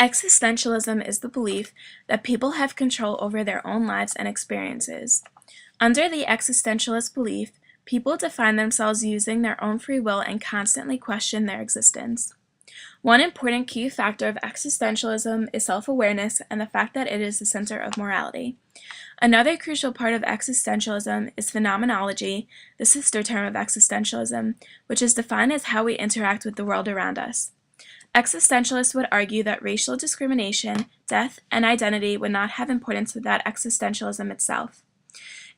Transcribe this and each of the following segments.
Existentialism is the belief that people have control over their own lives and experiences. Under the existentialist belief, people define themselves using their own free will and constantly question their existence. One important key factor of existentialism is self-awareness and the fact that it is the center of morality. Another crucial part of existentialism is phenomenology, the sister term of existentialism, which is defined as how we interact with the world around us. Existentialists would argue that racial discrimination, death, and identity would not have importance without existentialism itself.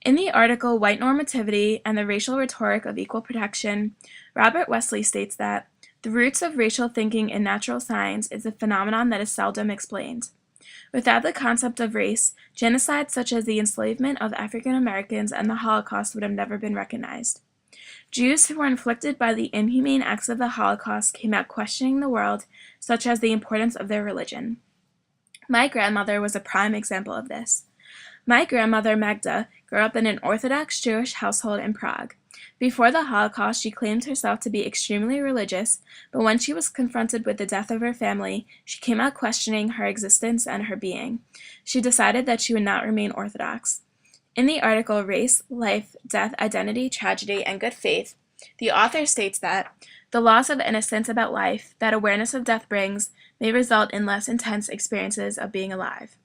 In the article White Normativity and the Racial Rhetoric of Equal Protection, Robert Wesley states that the roots of racial thinking in natural science is a phenomenon that is seldom explained. Without the concept of race, genocides such as the enslavement of African Americans and the Holocaust would have never been recognized. Jews who were inflicted by the inhumane acts of the Holocaust came out questioning the world, such as the importance of their religion. My grandmother was a prime example of this. My grandmother, Magda, grew up in an Orthodox Jewish household in Prague. Before the Holocaust, she claimed herself to be extremely religious, but when she was confronted with the death of her family, she came out questioning her existence and her being. She decided that she would not remain Orthodox. In the article Race, Life, Death, Identity, Tragedy, and Good Faith, the author states that the loss of innocence about life that awareness of death brings may result in less intense experiences of being alive.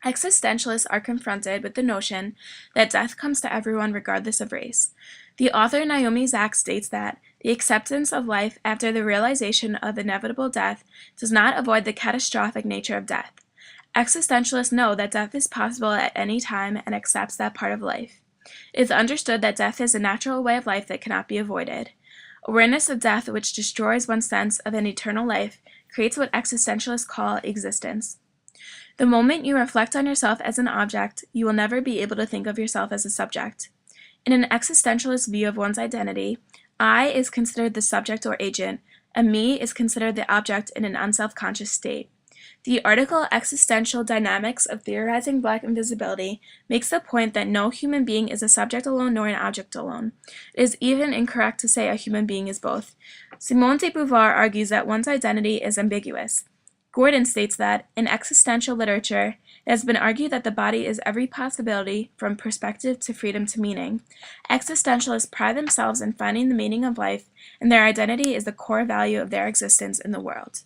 Existentialists are confronted with the notion that death comes to everyone regardless of race. The author Naomi Zak states that the acceptance of life after the realization of inevitable death does not avoid the catastrophic nature of death. Existentialists know that death is possible at any time and accepts that part of life. It is understood that death is a natural way of life that cannot be avoided. Awareness of death, which destroys one's sense of an eternal life, creates what existentialists call existence. The moment you reflect on yourself as an object, you will never be able to think of yourself as a subject. In an existentialist view of one's identity, I is considered the subject or agent, and me is considered the object in an unself-conscious state. The article Existential Dynamics of Theorizing Black Invisibility makes the point that no human being is a subject alone nor an object alone. It is even incorrect to say a human being is both. Simone de Beauvoir argues that one's identity is ambiguous. Gordon states that, in existential literature, it has been argued that the body is every possibility from perspective to freedom to meaning. Existentialists pride themselves in finding the meaning of life, and their identity is the core value of their existence in the world.